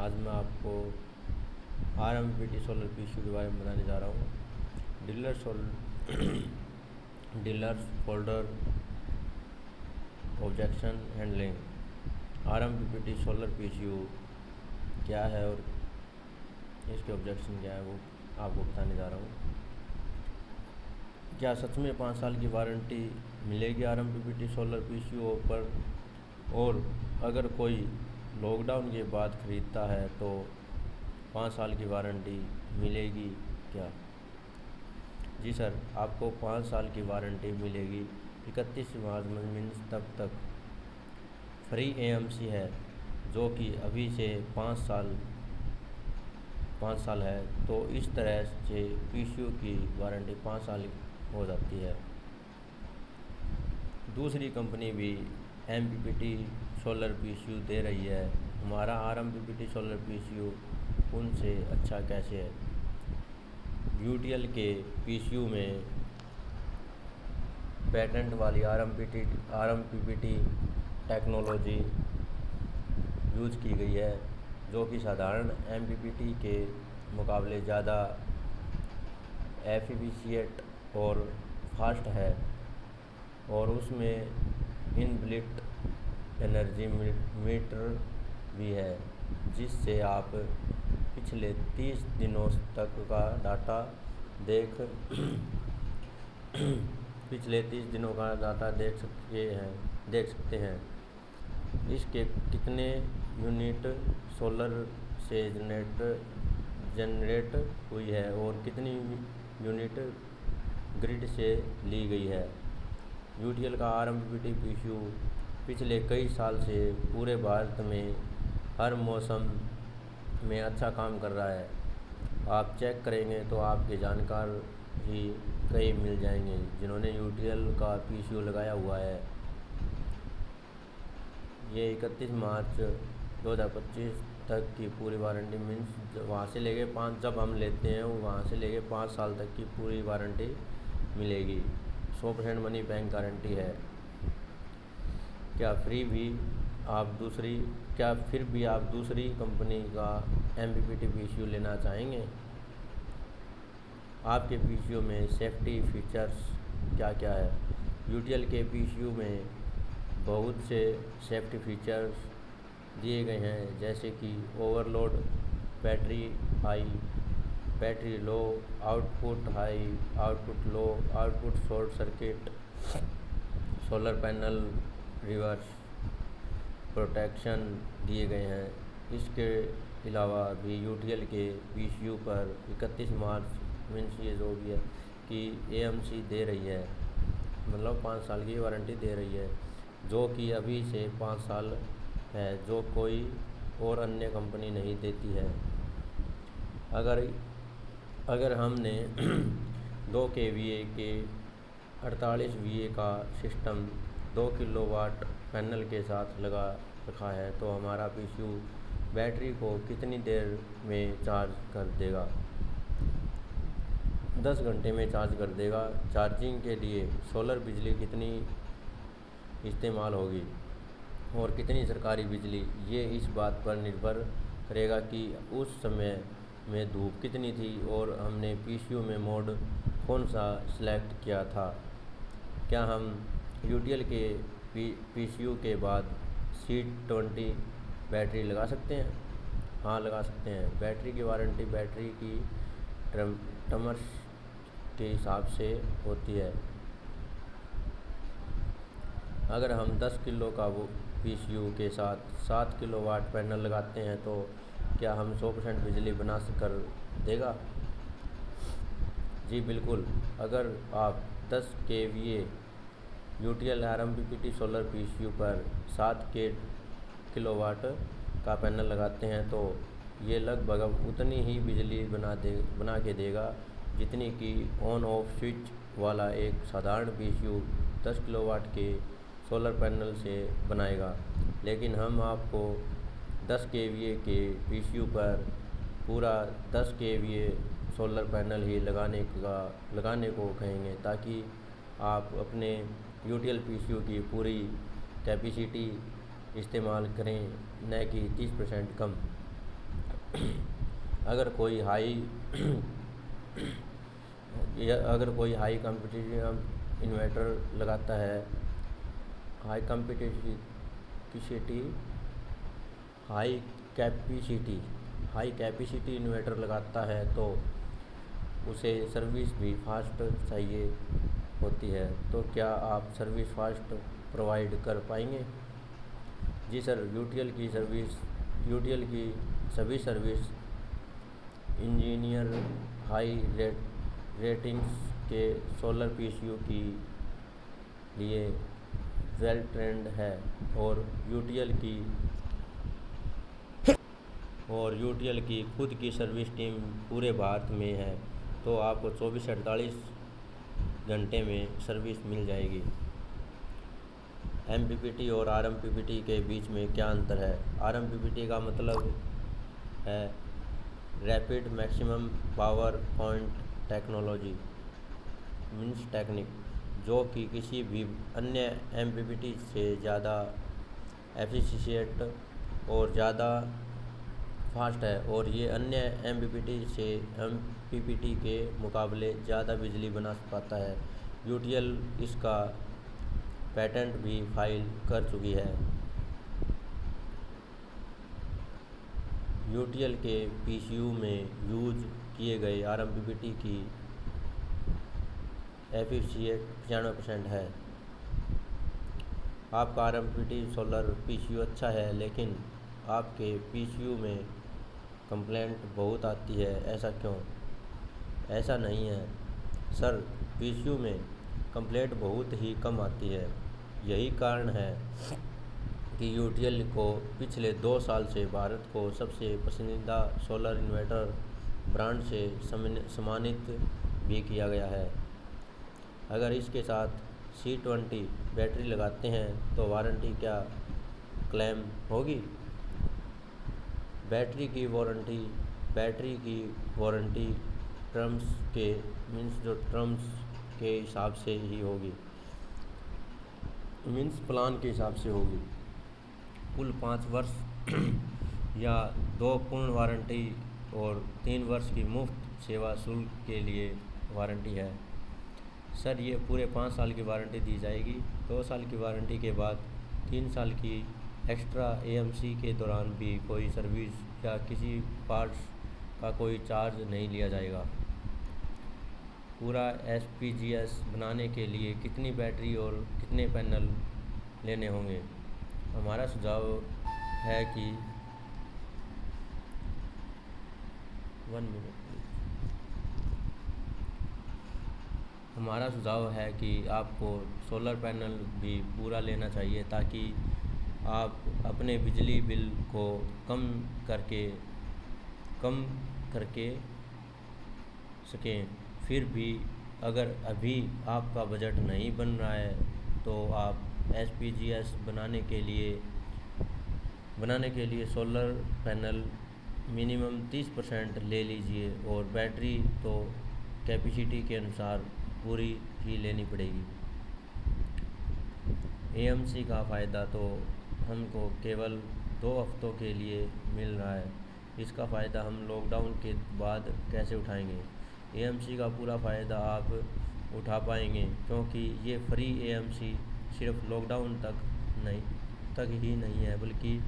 आज मैं आपको RMPT सोलर पीसीयू के बारे में बताने जा रहा हूँ। Dealers folder objection handling. RMPT solar PCU क्या है और इसके ऑब्जेक्शन क्या है वो आपको बताने जा रहा हूँ। क्या सच में 5 साल की वारंटी मिलेगी RMPT सोलर पीसीयू पर? और अगर कोई लॉकडाउन के बाद ख़रीदता है तो 5 साल की वारंटी मिलेगी क्या? जी सर, आपको 5 साल की वारंटी मिलेगी। 31 मार्च तक फ्री AMC है, जो कि अभी से 5 साल है। तो इस तरह से पीसीयू की वारंटी 5 साल हो जाती है। दूसरी कंपनी भी MPPT सोलर पीसीयू दे रही है। हमारा RMPPT सोलर पीसीयू उनसे अच्छा कैसे है? UTL के पीसीयू में पेटेंट वाली RMPPT टेक्नोलॉजी यूज की गई है, जो कि साधारण MPPT के मुकाबले ज़्यादा एफिशिएंट और फास्ट है। और उसमें इनबिल्ट एनर्जी मीटर भी है, जिससे आप पिछले 30 दिनों तक का डाटा देख सकते हैं। इसके कितने यूनिट सोलर से जनरेट हुई है और कितनी यूनिट ग्रिड से ली गई है। UTL का RMPPT पीसीयू पिछले कई साल से पूरे भारत में हर मौसम में अच्छा काम कर रहा है। आप चेक करेंगे तो आपके जानकार ही कई मिल जाएंगे जिन्होंने UTL का पीसीयू लगाया हुआ है। ये 31 मार्च 2025 तक की पूरी वारंटी मीन्स वहाँ से लेके 5 जब हम लेते हैं वहाँ से लेके 5 साल तक की पूरी वारंटी मिलेगी। 100% मनी बैंक गारंटी है। क्या फिर भी आप दूसरी कंपनी का MPPT पीसीयू लेना चाहेंगे? आपके पीसीयू में सेफ्टी फीचर्स क्या क्या है? UTL के पीसीयू में बहुत से सेफ्टी फीचर्स दिए गए हैं, जैसे कि overload, battery high, battery low, output high, output low, output short circuit, solar panel reverse protection दिए गए हैं। इसके अलावा भी UTL के पीसीयू पर 31 मार्च मीन्स ये जो भी है कि AMC दे रही है, मतलब 5 साल की वारंटी दे रही है, जो कि अभी से 5 साल है, जो कोई और अन्य कंपनी नहीं देती है। अगर हमने 2 kVA के 48 VA का सिस्टम 2 किलोवाट पैनल के साथ लगा रखा है, तो हमारा पीसीयू बैटरी को कितनी देर में चार्ज कर देगा? 10 घंटे में चार्ज कर देगा। चार्जिंग के लिए सोलर बिजली कितनी इस्तेमाल होगी और कितनी सरकारी बिजली? ये इस बात पर निर्भर करेगा कि उस समय में धूप कितनी थी और हमने पीसीयू में मोड कौन सा सिलेक्ट किया था। क्या हम UTL के पीसीयू के बाद C20 बैटरी लगा सकते हैं? हाँ, लगा सकते हैं। बैटरी की वारंटी बैटरी की टर्म्स के हिसाब से होती है। अगर हम 10 किलो का पीसीयू के साथ 7 किलोवाट पैनल लगाते हैं तो क्या हम 100% बिजली बना कर देगा? जी बिल्कुल। अगर आप 10 kVA UTL RMPPT solar PCU पर 7 किलोवाट का पैनल लगाते हैं तो ये लगभग उतनी ही बिजली बना के देगा जितनी कि ऑन ऑफ स्विच वाला एक साधारण पीसीयू 10 किलोवाट के सोलर पैनल से बनाएगा। लेकिन हम आपको 10 kVA के पीसीयू पर पूरा 10 kVA सोलर पैनल ही लगाने को कहेंगे, ताकि आप अपने UTL पीसीयू की पूरी कैपेसिटी इस्तेमाल करें, न कि 30% कम। अगर कोई हाई कंपटीटिव इन्वर्टर लगाता है, high capacity high capacity high capacity inverter लगाता है तो उसे सर्विस भी फास्ट चाहिए होती है। तो क्या आप सर्विस फास्ट प्रोवाइड कर पाएंगे? जी सर, यूटीएल की सभी सर्विस इंजीनियर हाई रेटिंग्स के सोलर पीसीयू के लिए वेल ट्रेंड है और यूटीएल की खुद की सर्विस टीम पूरे भारत में है, तो आपको 24 से 48 घंटे में सर्विस मिल जाएगी। एमपीपीटी और आरएमपीपीटी के बीच में क्या अंतर है? आरएमपीपीटी का मतलब है rapid maximum power point technology means technique, जो कि किसी भी अन्य एमपीपीटी से ज़्यादा एफिशिएंट और ज़्यादा फास्ट है और ये अन्य एमपीपीटी के मुकाबले ज़्यादा बिजली बना पाता है। यूटीएल इसका पेटेंट भी फाइल कर चुकी है। यूटीएल के पीसीयू में यूज किए गए आरएमपीपीटी की एफिशिएंट 95% है। आपका आरएमपीपीटी सोलर पीसीयू अच्छा है, लेकिन आपके पीसीयू में कंप्लेंट बहुत आती है, ऐसा क्यों? ऐसा नहीं है सर, पीसीयू में कंप्लेंट बहुत ही कम आती है। यही कारण है कि यूटीएल को पिछले 2 साल से भारत को सबसे पसंदीदा सोलर इन्वर्टर ब्रांड से सम्मानित भी किया गया है। अगर इसके साथ C20 बैटरी लगाते हैं तो वारंटी क्या क्लेम होगी? बैटरी की वारंटी टर्म्स के हिसाब से ही होगी, प्लान के हिसाब से होगी। कुल 5 वर्ष या 2 पूर्ण वारंटी और 3 वर्ष की मुफ्त सेवा शुल्क के लिए वारंटी है। सर, ये पूरे 5 साल की वारंटी दी जाएगी। 2 साल की वारंटी के बाद 3 साल की एक्स्ट्रा एएमसी के दौरान भी कोई सर्विस या किसी पार्ट्स का कोई चार्ज नहीं लिया जाएगा। पूरा एसपीजीएस बनाने के लिए कितनी बैटरी और कितने पैनल लेने होंगे? हमारा सुझाव है कि आपको सोलर पैनल भी पूरा लेना चाहिए, ताकि आप अपने बिजली बिल को कम करके सकें। फिर भी अगर अभी आपका बजट नहीं बन रहा है तो आप एसपीजीएस बनाने के लिए सोलर पैनल मिनिमम 30% ले लीजिए और बैटरी तो कैपेसिटी के अनुसार पूरी ही लेनी पड़ेगी। एएमसी का फ़ायदा तो हमको केवल 2 हफ्तों के लिए मिल रहा है, इसका फ़ायदा हम लॉकडाउन के बाद कैसे उठाएंगे? एएमसी का पूरा फ़ायदा आप उठा पाएंगे, क्योंकि ये फ्री एएमसी सिर्फ लॉकडाउन तक ही नहीं है, बल्कि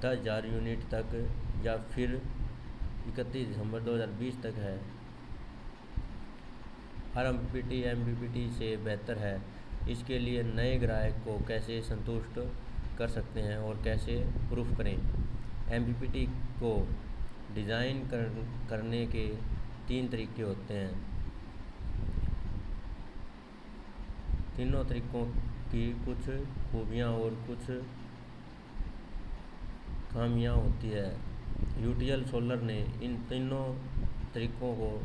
10,000 यूनिट तक या फिर 31 दिसंबर 2020 तक है। आरएमपीपीटी एमपीपीटी से बेहतर है। इसके लिए नए ग्राहक को कैसे संतुष्ट कर सकते हैं और कैसे प्रूफ करें? एमपीपीटी को डिज़ाइन करने के 3 तरीके होते हैं। तीनों तरीकों की कुछ खूबियाँ और कुछ खामियाँ होती है। यूटीएल सोलर ने इन तीनों तरीकों को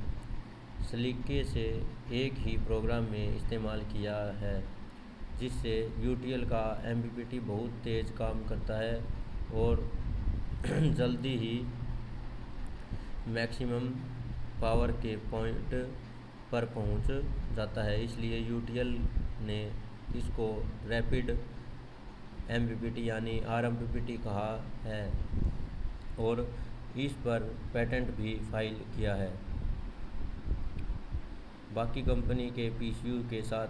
सलीके से एक ही प्रोग्राम में इस्तेमाल किया है, जिससे यूटीएल का एमपीपीटी बहुत तेज़ काम करता है और जल्दी ही मैक्सिमम पावर के पॉइंट पर पहुंच जाता है। इसलिए यूटीएल ने इसको रैपिड एमपीपीटी यानी आरएमपीपीटी कहा है और इस पर पेटेंट भी फाइल किया है। बाकी कंपनी के पीसीयू के साथ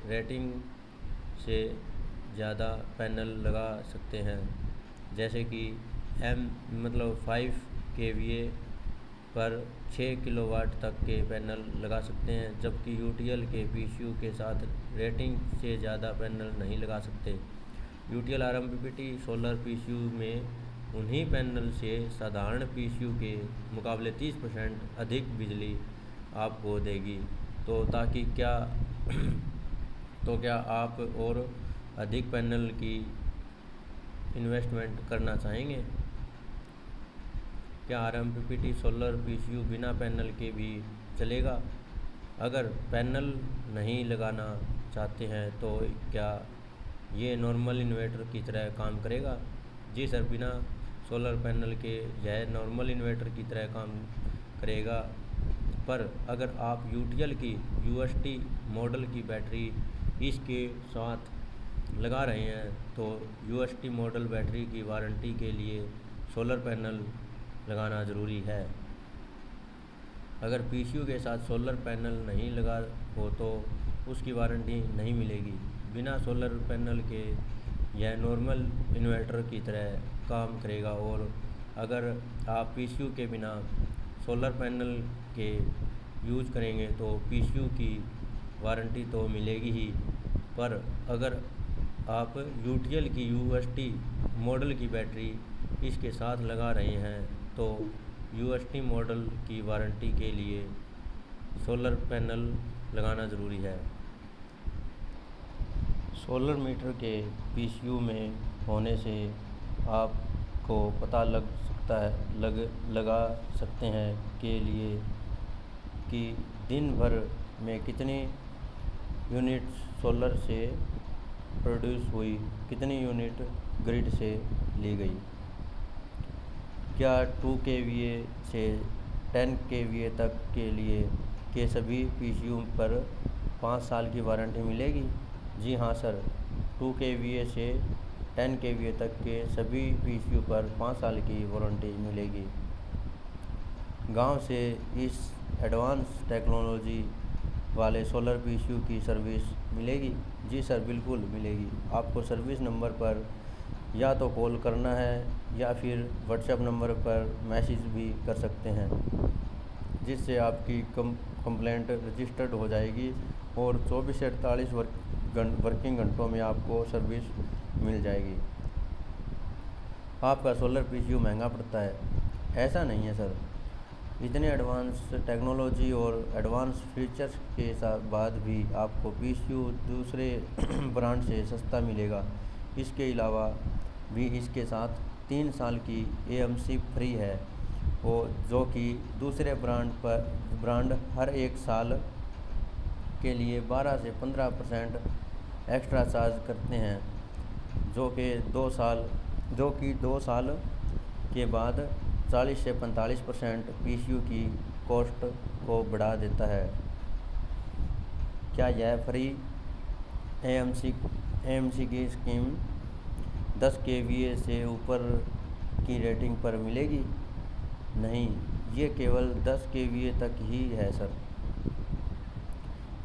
रेटिंग से ज़्यादा पैनल लगा सकते हैं, जैसे कि 5 kVA पर 6 किलोवाट तक के पैनल लगा सकते हैं, जबकि यूटीएल के पीसीयू के साथ रेटिंग से ज़्यादा पैनल नहीं लगा सकते। यूटीएल आरएमपीपीटी सोलर पीसीयू में उन्हीं पैनल से साधारण पीसीयू के मुकाबले 30% अधिक बिजली आपको देगी। तो क्या आप और अधिक पैनल की इन्वेस्टमेंट करना चाहेंगे? क्या आरएमपीपीटी सोलर पीसीयू बिना पैनल के भी चलेगा? अगर पैनल नहीं लगाना चाहते हैं तो क्या ये नॉर्मल इन्वर्टर की तरह काम करेगा? जी सर, बिना सोलर पैनल के यह नॉर्मल इन्वर्टर की तरह काम करेगा, पर अगर आप यूटीएल की यूएसटी मॉडल की बैटरी इसके साथ लगा रहे हैं तो यूएसटी मॉडल बैटरी की वारंटी के लिए सोलर पैनल लगाना ज़रूरी है। अगर पीसीयू के साथ सोलर पैनल नहीं लगा हो तो उसकी वारंटी नहीं मिलेगी। बिना सोलर पैनल के यह नॉर्मल इन्वर्टर की तरह काम करेगा, और अगर आप पीसीयू के बिना सोलर पैनल के यूज करेंगे तो पीसीयू की वारंटी तो मिलेगी ही, पर अगर आप यूटीएल की यूएसटी मॉडल की बैटरी इसके साथ लगा रहे हैं तो यूएसटी मॉडल की वारंटी के लिए सोलर पैनल लगाना ज़रूरी है। सोलर मीटर के पीसीयू में होने से आपको पता लगा सकते हैं के लिए कि दिन भर में कितनी यूनिट सोलर से प्रोड्यूस हुई, कितनी यूनिट ग्रिड से ली गई। क्या 2 kVA से 10 kVA तक के लिए के सभी पीसीयू पर 5 साल की वारंटी मिलेगी? जी हाँ सर, 2 kVA से 10 kVA तक के सभी पीसीयू पर 5 साल की वारंटी मिलेगी। गांव से इस एडवांस टेक्नोलॉजी वाले सोलर पीसीयू की सर्विस मिलेगी? जी सर, बिल्कुल मिलेगी। आपको सर्विस नंबर पर या तो कॉल करना है या फिर व्हाट्सएप नंबर पर मैसेज भी कर सकते हैं, जिससे आपकी कंप्लेंट रजिस्टर्ड हो जाएगी और 24 से 48 वर्किंग घंटों में आपको सर्विस मिल जाएगी। आपका सोलर पीसीयू महंगा पड़ता है? ऐसा नहीं है सर, इतने एडवांस टेक्नोलॉजी और एडवांस फीचर्स के साथ बाद भी आपको पीसीयू दूसरे ब्रांड से सस्ता मिलेगा। इसके अलावा भी इसके साथ 3 साल की एएमसी फ्री है, और जो कि दूसरे ब्रांड हर 1 साल के लिए 12 से 15% एक्स्ट्रा चार्ज करते हैं, जो कि 2 साल के बाद 40 से 45% पीसीयू की कॉस्ट को बढ़ा देता है। क्या यह फ्री एएमसी की स्कीम 10 kVA से ऊपर की रेटिंग पर मिलेगी? नहीं, ये केवल 10 kVA तक ही है सर।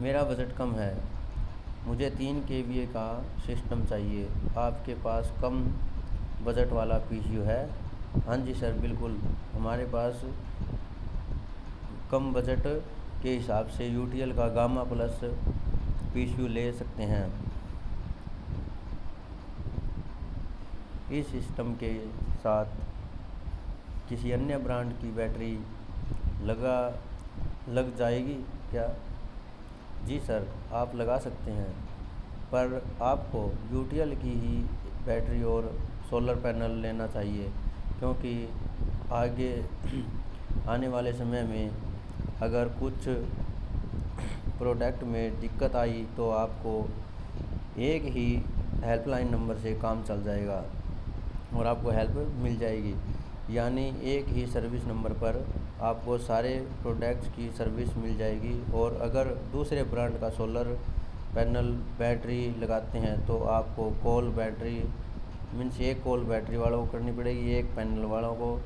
मेरा बजट कम है, मुझे 3 kVA का सिस्टम चाहिए। आपके पास कम बजट वाला पीसीयू है? हाँ जी सर, बिल्कुल। हमारे पास कम बजट के हिसाब से यूटीएल का गामा प्लस पीसीयू ले सकते हैं। इस सिस्टम के साथ किसी अन्य ब्रांड की बैटरी लग जाएगी क्या? जी सर, आप लगा सकते हैं, पर आपको यूटीएल की ही बैटरी और सोलर पैनल लेना चाहिए, क्योंकि आगे आने वाले समय में अगर कुछ प्रोडक्ट में दिक्कत आई तो आपको एक ही हेल्पलाइन नंबर से काम चल जाएगा और आपको हेल्प मिल जाएगी। यानी एक ही सर्विस नंबर पर आपको सारे प्रोडक्ट्स की सर्विस मिल जाएगी। और अगर दूसरे ब्रांड का सोलर पैनल बैटरी लगाते हैं तो आपको एक कॉल बैटरी वालों को करनी पड़ेगी, एक पैनल वालों को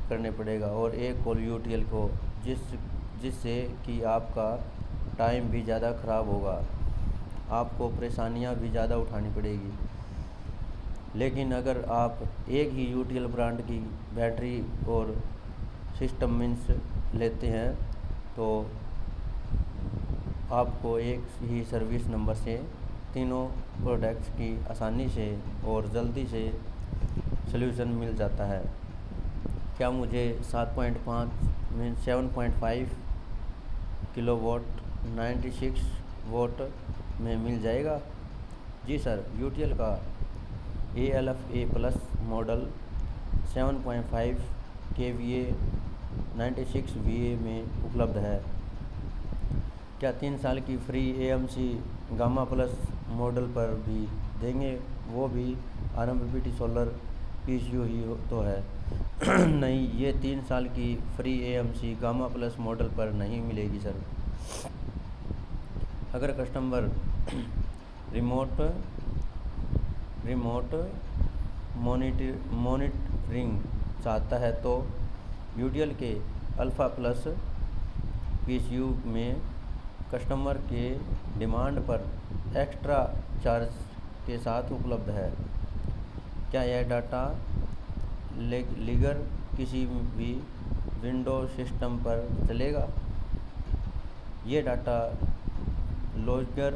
करने पड़ेगा और एक कॉल यूटीएल को, जिससे कि आपका टाइम भी ज़्यादा ख़राब होगा, आपको परेशानियां भी ज़्यादा उठानी पड़ेगी। लेकिन अगर आप एक ही यूटीएल ब्रांड की बैटरी और सिस्टम मीन्स लेते हैं तो आपको एक ही सर्विस नंबर से तीनों प्रोडक्ट्स की आसानी से और जल्दी से सल्यूशन मिल जाता है। क्या मुझे 7.5 मीन्स 7.5 किलोवाट 96 वोल्ट में मिल जाएगा? जी सर, यूटीएल का ALFA plus model 7.5 kVA 96 VA में उपलब्ध है। क्या 3 साल की free AMC gamma plus model पर भी देंगे? वो भी आरएम पीपीटी सोलर PCU ही तो है। नहीं, ये 3 साल की free AMC gamma plus model पर नहीं मिलेगी सर। अगर कस्टमर रिमोट मॉनिटरिंग चाहता है तो यूटीएल के अल्फ़ा प्लस PCU में कस्टमर के डिमांड पर एक्स्ट्रा चार्ज के साथ उपलब्ध है। क्या यह डाटा लीगर किसी भी विंडो सिस्टम पर चलेगा? ये डाटा लोगर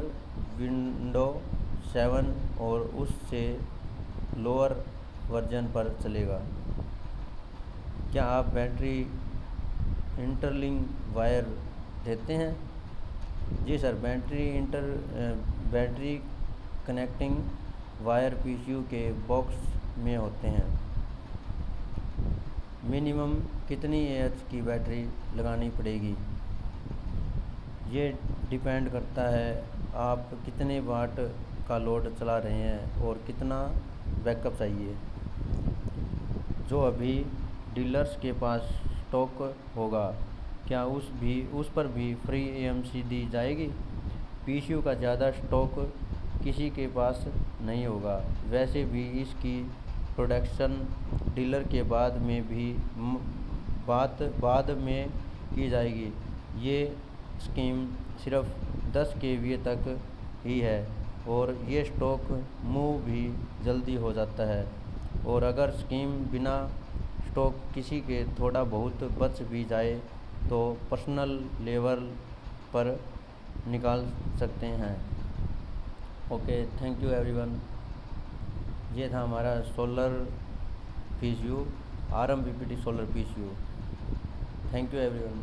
विंडो 7 और उससे लोअर वर्जन पर चलेगा। क्या आप बैटरी इंटरलिंक वायर देते हैं? जी sir, battery connecting wire PCU के बॉक्स में होते हैं। मिनिमम कितनी AH की बैटरी लगानी पड़ेगी? ये डिपेंड करता है आप कितने वाट का लोड चला रहे हैं और कितना बैकअप चाहिए। जो अभी डीलर्स के पास स्टॉक होगा, क्या उस पर भी फ्री AMC दी जाएगी? PCU का ज़्यादा स्टॉक किसी के पास नहीं होगा। वैसे भी इसकी प्रोडक्शन डीलर के बाद में की जाएगी। ये स्कीम सिर्फ 10 kVA तक ही है और ये स्टॉक मूव भी जल्दी हो जाता है। और अगर स्कीम बिना स्टॉक किसी के थोड़ा बहुत बच भी जाए तो पर्सनल लेवल पर निकाल सकते हैं। Okay, thank you everyone. ये था हमारा solar PCU, RM PPT solar PCU। Thank you everyone.